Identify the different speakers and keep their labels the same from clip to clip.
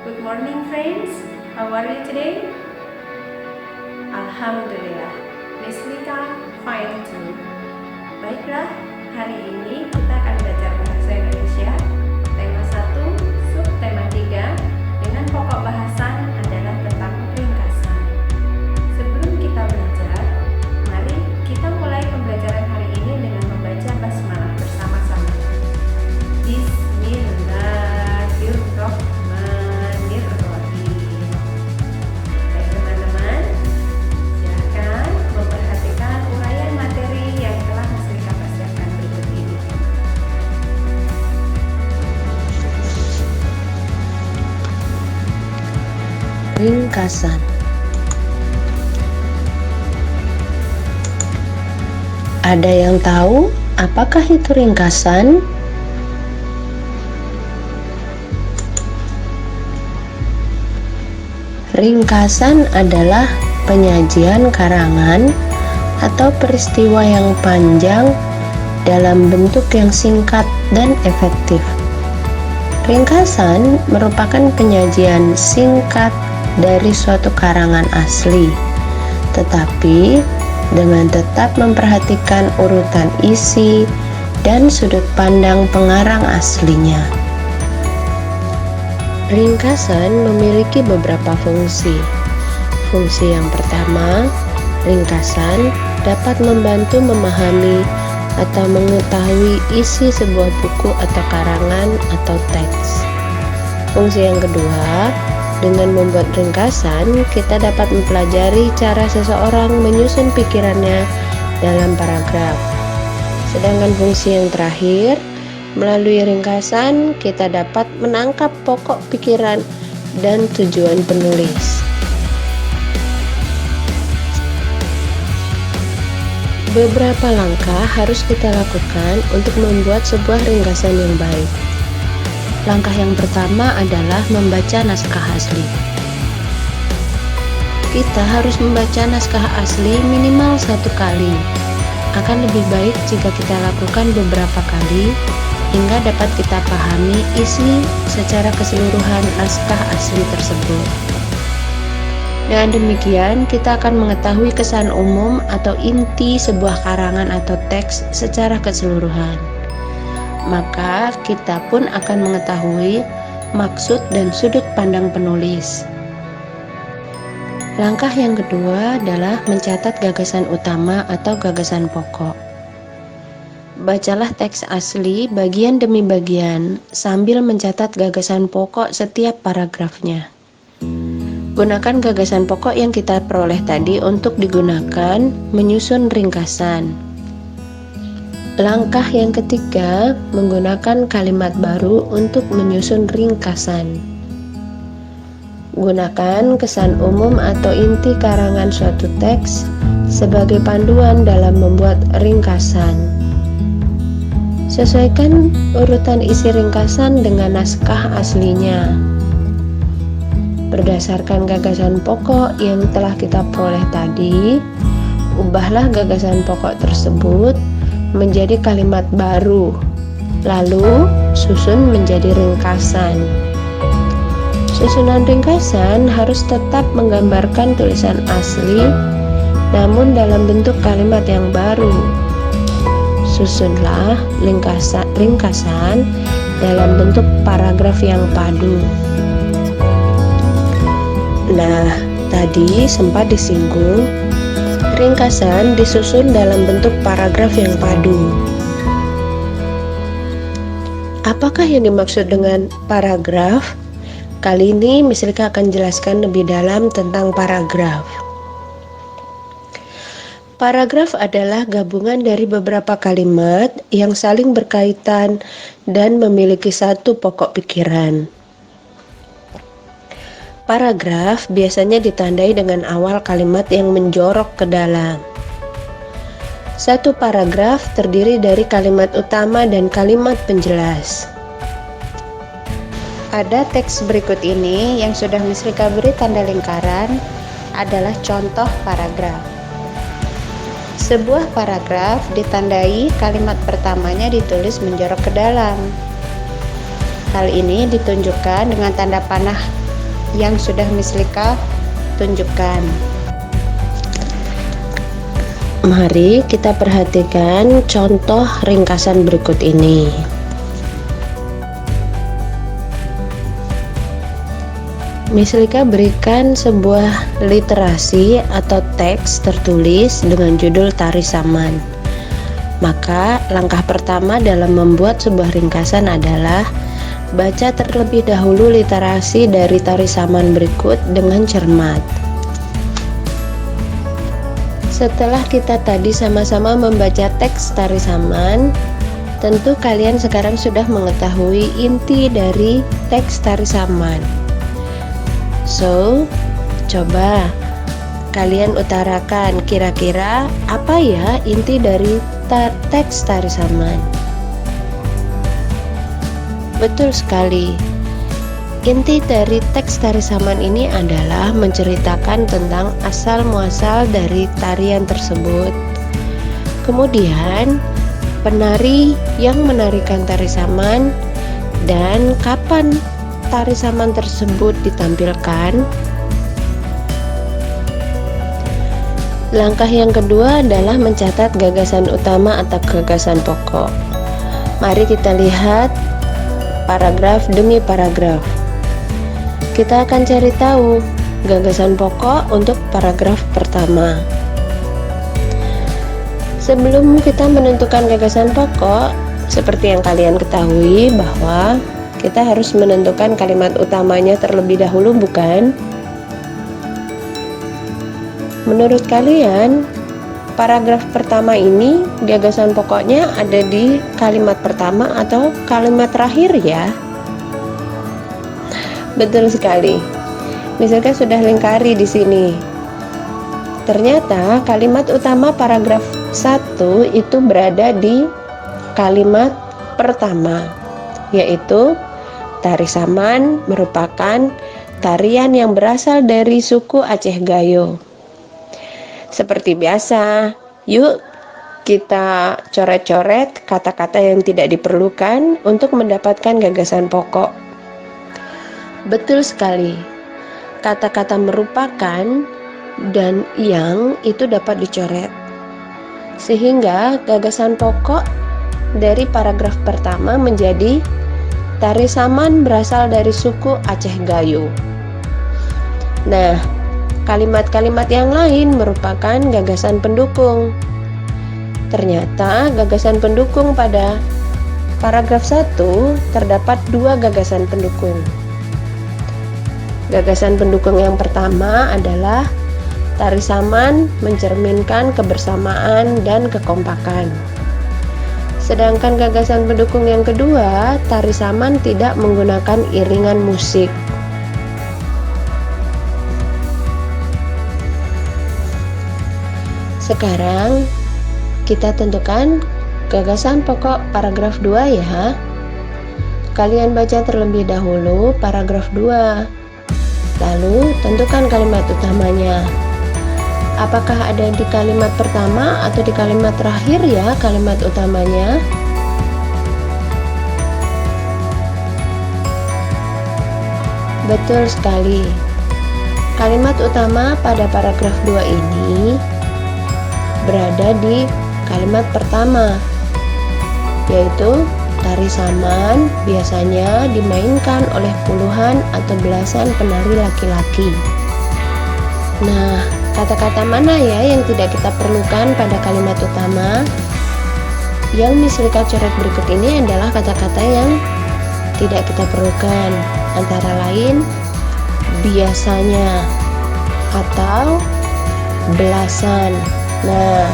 Speaker 1: Good morning friends, how are you today? Alhamdulillah, Miss Lika fine too. Baiklah, hari ini kita akan belajar bahasa Indonesia tema 1, subtema 3 dengan pokok bahasan adalah tentang ringkasan. Sebelum kita belajar, mari kita mulai pembelajaran hari ini dengan membaca basmalah bersama-sama. Bismillahirrahmanirrahim. Baik teman-teman, silakan memperhatikan uraian materi yang telah Mas Lika persiapkan berikut ini.
Speaker 2: Ringkasan. Ada yang tahu apakah itu ringkasan? Ringkasan adalah penyajian karangan atau peristiwa yang panjang dalam bentuk yang singkat dan efektif. Ringkasan merupakan penyajian singkat dari suatu karangan asli, tetapi dengan tetap memperhatikan urutan isi dan sudut pandang pengarang aslinya. Ringkasan memiliki beberapa fungsi. Fungsi yang pertama, ringkasan dapat membantu memahami atau mengetahui isi sebuah buku atau karangan atau teks. Fungsi yang kedua, dengan membuat ringkasan, kita dapat mempelajari cara seseorang menyusun pikirannya dalam paragraf. Sedangkan fungsi yang terakhir, melalui ringkasan, kita dapat menangkap pokok pikiran dan tujuan penulis. Beberapa langkah harus kita lakukan untuk membuat sebuah ringkasan yang baik. Langkah yang pertama adalah membaca naskah asli. Kita harus membaca naskah asli minimal 1 kali. Akan lebih baik jika kita lakukan beberapa kali hingga dapat kita pahami isi secara keseluruhan naskah asli tersebut. Dengan demikian, kita akan mengetahui kesan umum atau inti sebuah karangan atau teks secara keseluruhan. Maka kita pun akan mengetahui maksud dan sudut pandang penulis. Langkah yang kedua adalah mencatat gagasan utama atau gagasan pokok. Bacalah teks asli bagian demi bagian sambil mencatat gagasan pokok setiap paragrafnya. Gunakan gagasan pokok yang kita peroleh tadi untuk digunakan menyusun ringkasan. Langkah yang ketiga, menggunakan kalimat baru untuk menyusun ringkasan. Gunakan kesan umum atau inti karangan suatu teks sebagai panduan dalam membuat ringkasan. Sesuaikan urutan isi ringkasan dengan naskah aslinya. Berdasarkan gagasan pokok yang telah kita peroleh tadi, ubahlah gagasan pokok tersebut menjadi kalimat baru, lalu susun menjadi ringkasan. Susunan ringkasan harus tetap menggambarkan tulisan asli, namun dalam bentuk kalimat yang baru. Susunlah ringkasan dalam bentuk paragraf yang padu. Nah, tadi sempat disinggung, ringkasan disusun dalam bentuk paragraf yang padu. Apakah yang dimaksud dengan paragraf? Kali ini Miss Lika akan jelaskan lebih dalam tentang paragraf. Paragraf adalah gabungan dari beberapa kalimat yang saling berkaitan dan memiliki satu pokok pikiran. Paragraf biasanya ditandai dengan awal kalimat yang menjorok ke dalam. Satu paragraf terdiri dari kalimat utama dan kalimat penjelas. Pada teks berikut ini yang sudah Miss Lika beri tanda lingkaran adalah contoh paragraf. Sebuah paragraf ditandai kalimat pertamanya ditulis menjorok ke dalam. Hal ini ditunjukkan dengan tanda panah yang sudah Miss Lika tunjukkan. Mari kita perhatikan contoh ringkasan berikut ini. Miss Lika berikan sebuah literasi atau teks tertulis dengan judul Tari Saman. Maka langkah pertama dalam membuat sebuah ringkasan adalah baca terlebih dahulu literasi dari Tari Saman berikut dengan cermat. Setelah kita tadi sama-sama membaca teks Tari Saman, tentu kalian sekarang sudah mengetahui inti dari teks Tari Saman. So, coba kalian utarakan kira-kira apa ya inti dari teks Tari Saman. Betul sekali. Inti dari teks Tari Saman ini adalah menceritakan tentang asal muasal dari tarian tersebut. Kemudian, penari yang menarikan Tari Saman dan kapan Tari Saman tersebut ditampilkan. Langkah yang kedua adalah mencatat gagasan utama atau gagasan pokok. Mari kita lihat paragraf demi paragraf. Kita akan cari tahu gagasan pokok untuk paragraf pertama. Sebelum kita menentukan gagasan pokok, seperti yang kalian ketahui bahwa kita harus menentukan kalimat utamanya terlebih dahulu, bukan? Menurut kalian, paragraf pertama ini gagasan pokoknya ada di kalimat pertama atau kalimat terakhir ya? Betul sekali. Misalkan sudah lingkari di sini. Ternyata kalimat utama paragraf 1 itu berada di kalimat pertama, yaitu Tari Saman merupakan tarian yang berasal dari suku Aceh Gayo. Seperti biasa, yuk kita coret-coret kata-kata yang tidak diperlukan untuk mendapatkan gagasan pokok. Betul sekali. Kata-kata merupakan dan yang itu dapat dicoret. Sehingga gagasan pokok dari paragraf pertama menjadi Tari Saman berasal dari suku Aceh Gayo. Nah, kalimat-kalimat yang lain merupakan gagasan pendukung. Ternyata gagasan pendukung pada paragraf 1 terdapat 2 gagasan pendukung. Gagasan pendukung yang pertama adalah Tari Saman mencerminkan kebersamaan dan kekompakan. Sedangkan gagasan pendukung yang kedua, Tari Saman tidak menggunakan iringan musik. Sekarang kita tentukan gagasan pokok paragraf 2 ya. Kalian baca terlebih dahulu paragraf 2. Lalu tentukan kalimat utamanya. Apakah ada di kalimat pertama atau di kalimat terakhir ya kalimat utamanya? Betul sekali. Kalimat utama pada paragraf 2 ini berada di kalimat pertama, yaitu Tari Saman biasanya dimainkan oleh puluhan atau belasan penari laki-laki. Nah, kata-kata mana ya yang tidak kita perlukan pada kalimat utama? Yang Miss Lika coret berikut ini adalah kata-kata yang tidak kita perlukan, antara lain biasanya atau belasan. Nah,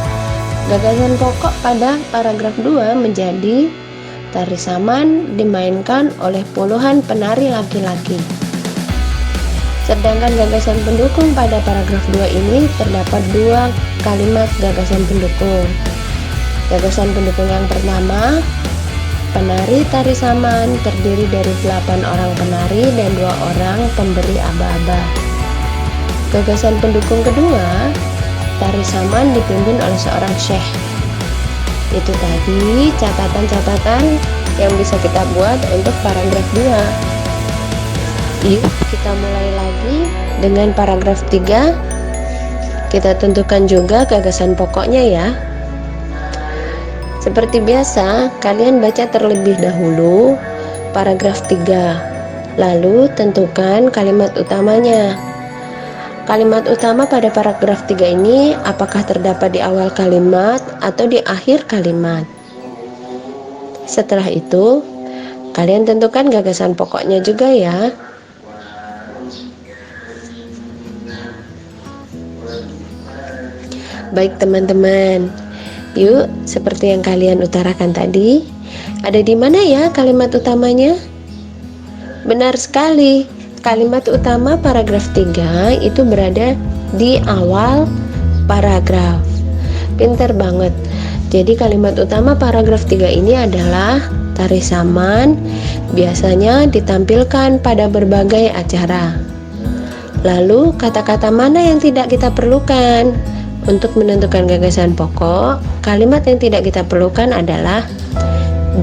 Speaker 2: gagasan pokok pada paragraf 2 menjadi Tari Saman dimainkan oleh puluhan penari laki-laki. Sedangkan gagasan pendukung pada paragraf 2 ini terdapat 2 kalimat gagasan pendukung. Gagasan pendukung yang pertama, penari Tari Saman terdiri dari 8 orang penari dan 2 orang pemberi aba-aba. Gagasan pendukung kedua, Tari Saman dipimpin oleh seorang syekh. Itu tadi catatan-catatan yang bisa kita buat untuk paragraf 2. Yuk kita mulai lagi. Jadi dengan paragraf 3 kita tentukan juga gagasan pokoknya ya. Seperti biasa, kalian baca terlebih dahulu paragraf 3, lalu tentukan kalimat utamanya. Kalimat utama pada paragraf 3 ini apakah terdapat di awal kalimat atau di akhir kalimat. Setelah itu, kalian tentukan gagasan pokoknya juga ya. Baik teman-teman, yuk seperti yang kalian utarakan tadi, ada di mana ya kalimat utamanya? Benar sekali, kalimat utama paragraf 3 itu berada di awal paragraf. Pinter banget. Jadi kalimat utama paragraf 3 ini adalah tari saman, biasanya ditampilkan pada berbagai acara. Lalu kata-kata mana yang tidak kita perlukan? Untuk menentukan gagasan pokok, kalimat yang tidak kita perlukan adalah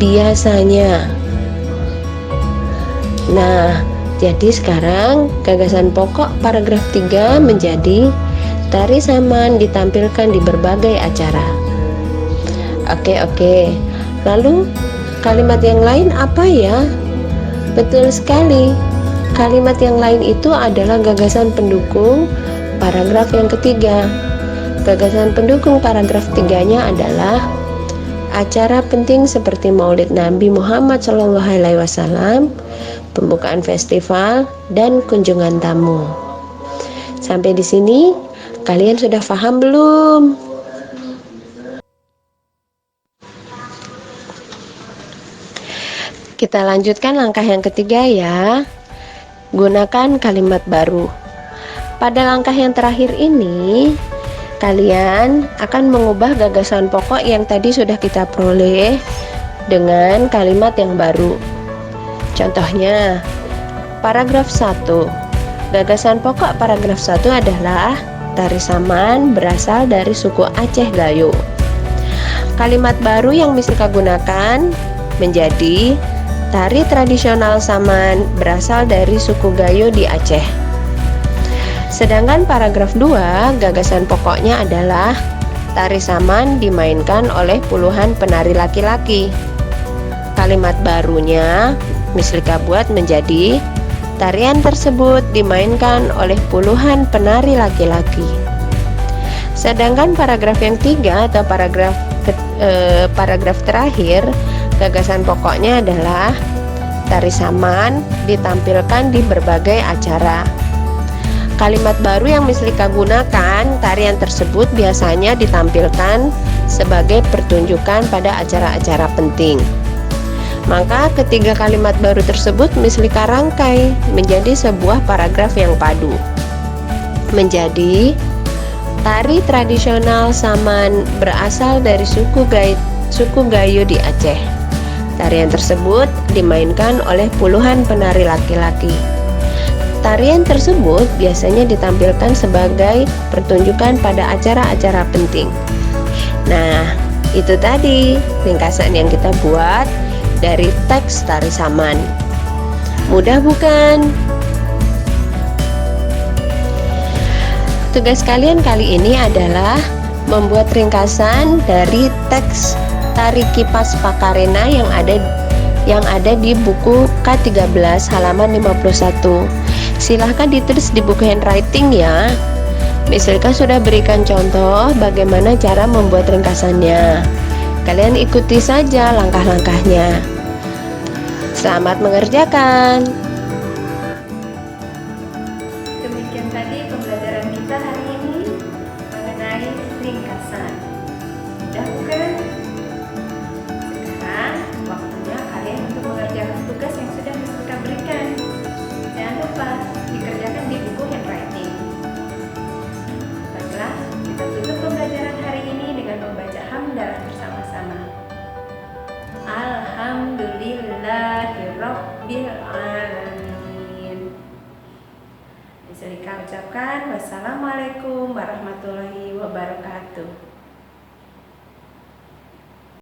Speaker 2: biasanya. Nah, jadi sekarang gagasan pokok paragraf 3 menjadi tari saman ditampilkan di berbagai acara. Oke. Lalu kalimat yang lain apa ya? Betul sekali. Kalimat yang lain itu adalah gagasan pendukung paragraf yang ketiga. Gagasan pendukung paragraf 3-nya adalah acara penting seperti Maulid Nabi Muhammad SAW, pembukaan festival, dan kunjungan tamu. Sampai di sini, kalian sudah paham belum? Kita lanjutkan langkah yang ketiga ya. Gunakan kalimat baru. Pada langkah yang terakhir ini, kalian akan mengubah gagasan pokok yang tadi sudah kita peroleh dengan kalimat yang baru. Contohnya, paragraf 1. Gagasan pokok paragraf 1 adalah tari saman berasal dari suku Aceh Gayo. Kalimat baru yang Mislika gunakan menjadi tari tradisional saman berasal dari suku Gayo di Aceh. Sedangkan paragraf 2, gagasan pokoknya adalah tari saman dimainkan oleh puluhan penari laki-laki. Kalimat barunya Mislika buat menjadi tarian tersebut dimainkan oleh puluhan penari laki-laki. Sedangkan paragraf yang 3 atau paragraf terakhir, gagasan pokoknya adalah tari saman ditampilkan di berbagai acara. Kalimat baru yang Mislika gunakan, tarian tersebut biasanya ditampilkan sebagai pertunjukan pada acara-acara penting. Maka ketiga kalimat baru tersebut Mislika rangkai menjadi sebuah paragraf yang padu. Menjadi tari tradisional saman berasal dari suku Gayo di Aceh. Tarian tersebut dimainkan oleh puluhan penari laki-laki. Tarian tersebut biasanya ditampilkan sebagai pertunjukan pada acara-acara penting. Nah, itu tadi ringkasan yang kita buat dari teks tari saman. Mudah bukan? Tugas kalian kali ini adalah membuat ringkasan dari teks tari kipas Pakarena yang ada di buku K13 halaman 51. Silahkan ditulis di buku handwriting ya. Mislika sudah berikan contoh bagaimana cara membuat ringkasannya. Kalian ikuti saja langkah-langkahnya. Selamat mengerjakan.
Speaker 1: Demikian tadi pembelajaran kita hari ini mengenai ringkasan. Mudah bukan? Sekarang waktunya kalian untuk mengerjakan tugas yang sudah Mislika berikan. Jangan lupa dikerjakan di buku handwriting. Baiklah, kita tutup pembelajaran hari ini dengan membaca hamdalah bersama-sama. Alhamdulillahirabbil alamin. Mislika ucapkan wassalamualaikum warahmatullahi wabarakatuh.